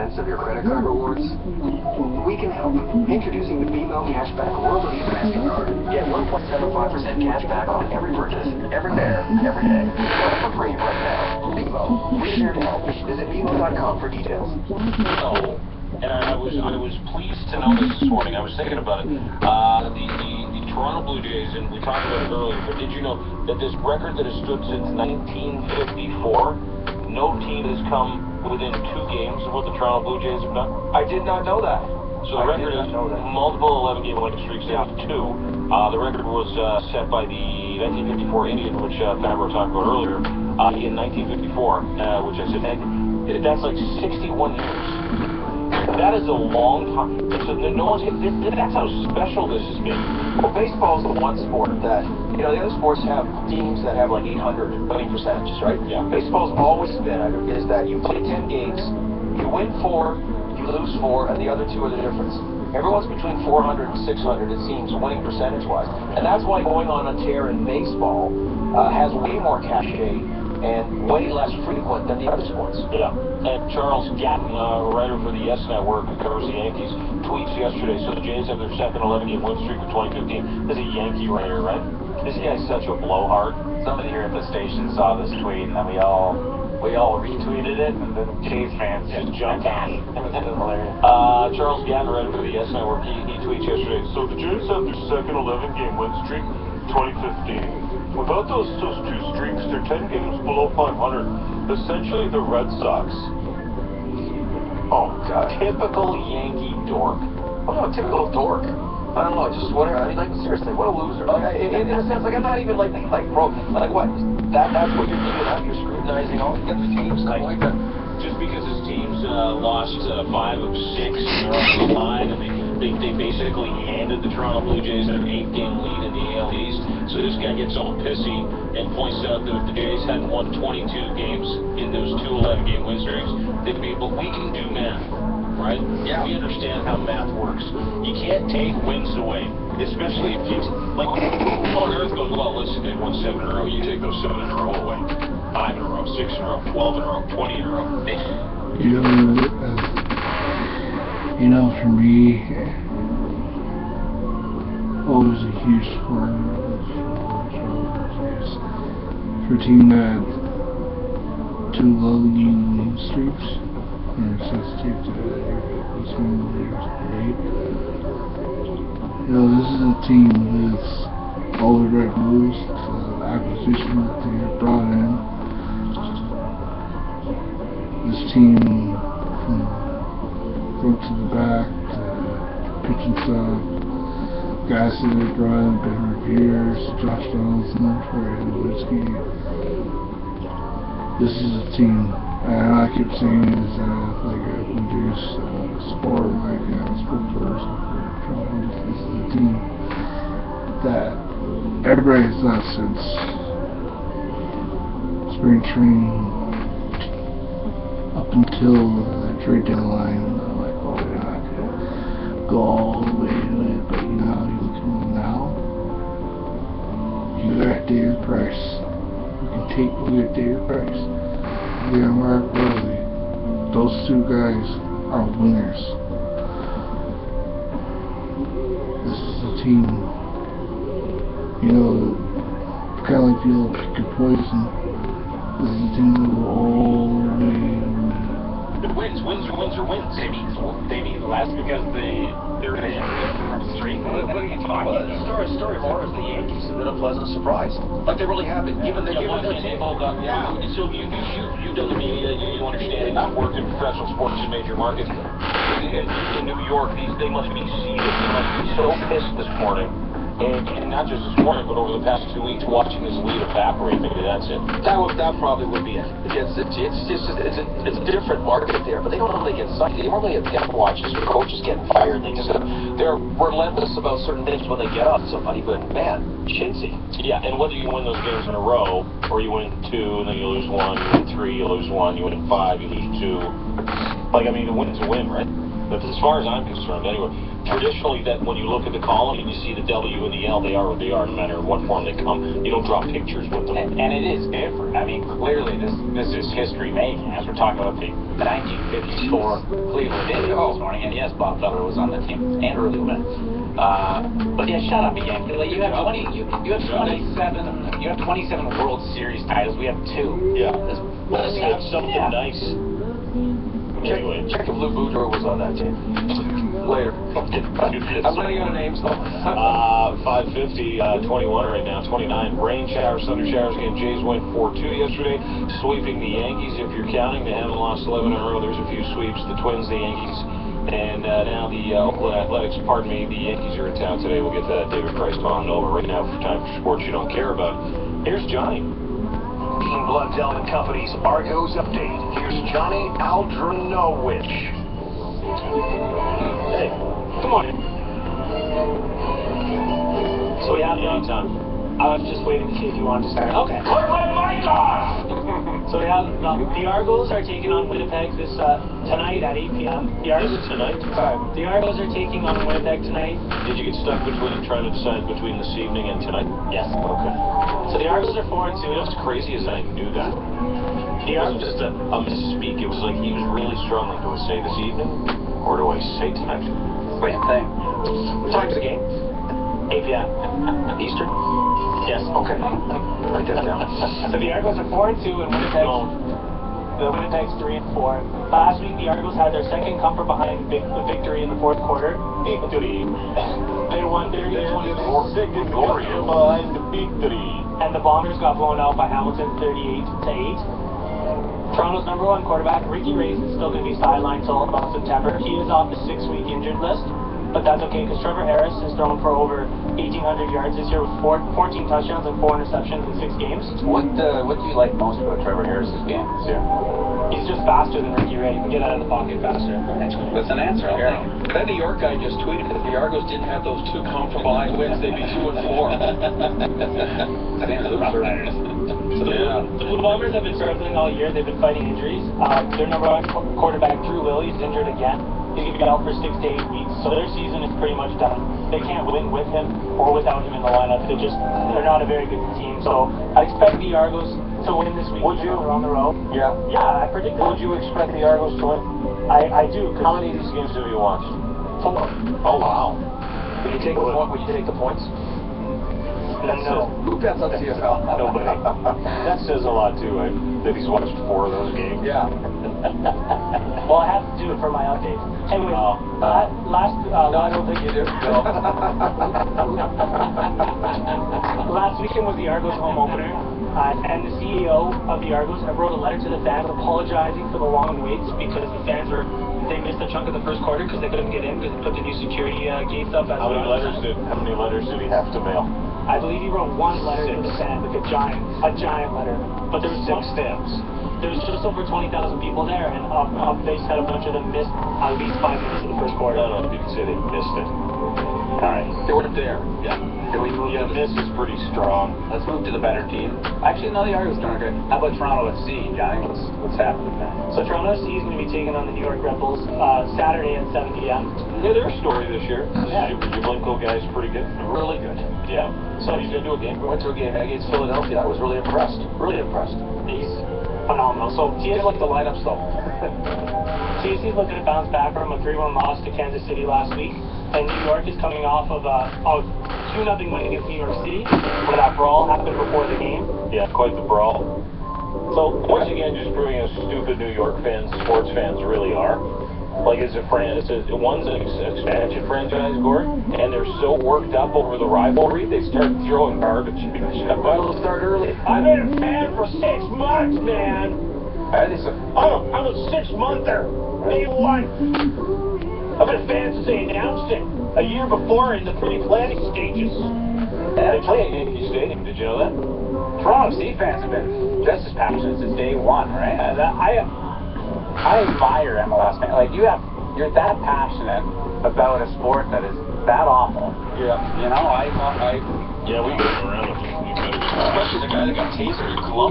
sense of your credit card rewards? We can help. Introducing the BMO Cashback World of Visa MasterCard. Get 1.75% cash back on every purchase, every fare, every day. For free right now. BMO, we're here to help. Visit BMO.com for details. Oh, and I was pleased to know this morning. I was thinking about it. The Toronto Blue Jays, and we talked about it earlier, but did you know that this record that has stood since 1954, no team has come within 2 games of what the Toronto Blue Jays have done? I did not know that. So the record is multiple 11-game winning streaks down to 2. The record was set by the 1954 Indians, which Fabro talked about earlier, in 1954, which I said, that's like 61 years. That is a long time. So no one's that's how special this has been. Well, baseball is the one sport that, the other sports have teams that have like 800 winning percentages, right? Yeah. Baseball's always been, is that you play 10 games, you win 4, you lose 4, and the other 2 are the difference. Everyone's between 400 and 600, it seems, winning percentage-wise. And that's why going on a tear in baseball has way more cachet and way less frequent than the other sports. Yeah. And Charles Gatton, a writer for the Yes Network who covers the Yankees, tweets yesterday, so the Jays have their second 11-game win streak of 2015. This is a Yankee writer, right? This guy's such a blowhard. Somebody here at the station saw this tweet, and then we all retweeted it, and the Jays fans just jumped on it. It was hilarious. Charles Gatton, writer for the Yes Network, he tweets yesterday, so the Jays have their second 11-game win streak 2015. Without those 2 streaks, they're 10 games below 500. Essentially, the Red Sox. Oh, God. Typical Yankee dork. Oh, no, typical dork. I don't know, just whatever. I mean, like, seriously, what a loser. Like, in a sense, like, I'm not even, like bro, like, what? That's what you're doing now? You're scrutinizing all the other teams? Like that. Just because his teams lost 5 of 6 in their own line, and they basically handed the Toronto Blue Jays an 8-game lead in the AL East. So this guy gets all pissy and points out that if the Jays hadn't won 22 games in those 2 11-game win streaks, they'd be, but we can do math, right? Yeah. We understand how math works. You can't take wins away, especially if you, like, on earth goes, well, listen, they won 7 in a row, you take those 7 in a row away. 5 in a row, 6 in a row, 12 in a row, 20 in a row. For me, always a huge part for a team that 2 low-game streaks and sensitive to this one is great. This is a team with all the right moves, the acquisition that they have brought in. This team, from front to the back, pitching staff, guys that they brought in, Ben Revere, Josh Donaldson, Troy Nowitzki. This is a team, and I keep saying it as like a Blue sport, like a spokesperson for Toronto. This is a team that everybody has not since spring training up until the trade deadline. Like, oh, they're not gonna go all the way to it, but you look at them now. You got David Price. You can take a look at David Price. You got Mark Burley. Those 2 guys are winners. This is a team, kind of like the old pick your poison. This is a team that will all the way. Wins are wins. They need less because they're in a streak. What are you talking about? The story more is the Yankees have been a pleasant surprise. Like they really have been. Given their team. Yeah. So you've done the media, you understand, you've worked in professional sports in major markets. In New York, they must be seething. They must be so pissed this morning. And not just this morning, but over the past 2 weeks, watching this lead evaporate. Maybe that's it. That probably would be it. It's a different market there, but they don't really get psyched. They normally get watches or coaches getting fired. They're relentless about certain things when they get on somebody. But man, chintzy. Yeah, and whether you win those games in a row, or you win 2, and then you lose 1, you win 3, you lose 1, you win 5, you lose 2. Like, I mean, a win's a win, right? But as far as I'm concerned, anyway, traditionally, that when you look at the column and you see the W and the L, they are what they are, no matter what form they come. You don't draw pictures with them. And it is different. I mean, clearly this is history making. As we're talking about the 1954 Cleveland Indians this morning, and yes, Bob Feller was on the team and early win. But yeah, shut up, Yankee. Like, you have 27 World Series titles. We have 2. Yeah. Let's have something nice. Anyway, Check if Lou Boudreau was on that team. Later. I'm running out of names though. 550, 21 right now, 29. Rain showers, thunder showers again. Jays went 4-2 yesterday, sweeping the Yankees. If you're counting, they haven't lost 11 in a row. There's a few sweeps. The Twins, the Yankees, and now the Oakland Athletics. Pardon me, the Yankees are in town today. We'll get David Price on over right now for time for sports you don't care about. Here's Johnny. Blood Delta Company's Argos update. Here's Johnny Aldrinowicz. Hey, Good morning. So we have anytime. I was just waiting to see if you wanted to start. Okay. Put my mic off! So we have the Argos are taking on Winnipeg tonight at 8 p.m. The Is it tonight? The Argos are taking on Winnipeg tonight. Did you get stuck trying to decide between this evening and tonight? Yes. Okay. So the Argos are 4-2. You know what's crazy is I knew that. The It wasn't Argos. just a misspeak. It was like he was really struggling. Do I say this evening or do I say tonight? Same thing. What time's the game? 8 p.m. Eastern? Yes. Okay. Write that down. So the Argos are 4-2 and Winnipeg's 3-4. Last week the Argos had their second come from behind the victory in the fourth quarter. Victory. They won 30-24. Second glory behind the victory. And the Bombers got blown out by Hamilton 38-8. Toronto's number 1 quarterback, Ricky Reyes, is still going to be sidelined until about September. He is off the 6-week injured list, but that's okay because Trevor Harris has thrown for over 1,800 yards this year with 14 touchdowns and 4 interceptions in 6 games. What do you like most about Trevor Harris's game this year? He's just faster than Ricky Reyes. He can get out of the pocket faster. That's an answer, I think. That New York guy just tweeted that if the Argos didn't have those 2 come from behind wins, they'd be 2-4. So the Blue Bombers have been struggling all year. They've been fighting injuries. Their number 1 quarterback, Drew Willie, is injured again. He's going to be out for 6 to 8 weeks. So their season is pretty much done. They can't win with him or without him in the lineup. They're not a very good team. So I expect the Argos to win this week. Would you? They're on the road. Yeah. Yeah, I predict that. Would you expect the Argos to win? I do. How many of these games have you watched? 4. Oh wow. Would you take the point? Would you take the points? No. Who bets on CFL? Nobody. That says a lot too, right? That he's watched 4 of those games. Yeah. Well, I have to do it for my updates. Anyway, No, I don't think you do. No. Last weekend was the Argos home opener, and the CEO of the Argos wrote a letter to the fans apologizing for the long waits because the fans they missed a chunk of the first quarter because they couldn't get in because they put the new security gates up. How many letters did he have to mail? I believe he wrote 1 letter to the fans, like a giant letter. But there was 6 stamps. There was just over 20,000 people there, and they said a bunch of them missed at least 5 minutes of the first quarter. No, you can say they missed it. Alright. They weren't there. Yeah. Yeah, miss is pretty strong. Let's move to the better team. Actually, no, the Argos doing great. How about Toronto FC, Johnny? What's happening there? So Toronto FC is going to be taking on the New York Red Bulls Saturday at 7 p.m. Yeah, their story this year. Yeah. Your guy's pretty good. Really good. Yeah. So he's going to do a game. We went to a game against Philadelphia. I was really impressed. Really impressed. He's phenomenal. So I like the lineups though. TFC's looking to bounce back from a 3-1 loss to Kansas City last week, and New York is coming off of a 2-0 win against New York City, where that brawl happened before the game. Yeah, quite the brawl. So once again, just proving how stupid New York fans, sports fans, really are. Like, one's an expansion franchise, Gordon, and they're so worked up over the rivalry, they start throwing garbage. That'll start early. I've been a fan for 6 months, man! I'm I'm a 6-monther! Day 1! I've been a fan since they announced it, a year before in the pre-planning stages. Yeah, they play at Yankee Stadium, did you know that? Toronto FC fans have been just as passionate since day 1, right? I admire MLS fans. Like, you're that passionate about a sport that is that awful. Yeah. You know, Yeah, we go around with you. Especially the guy that got tasered in Columbus.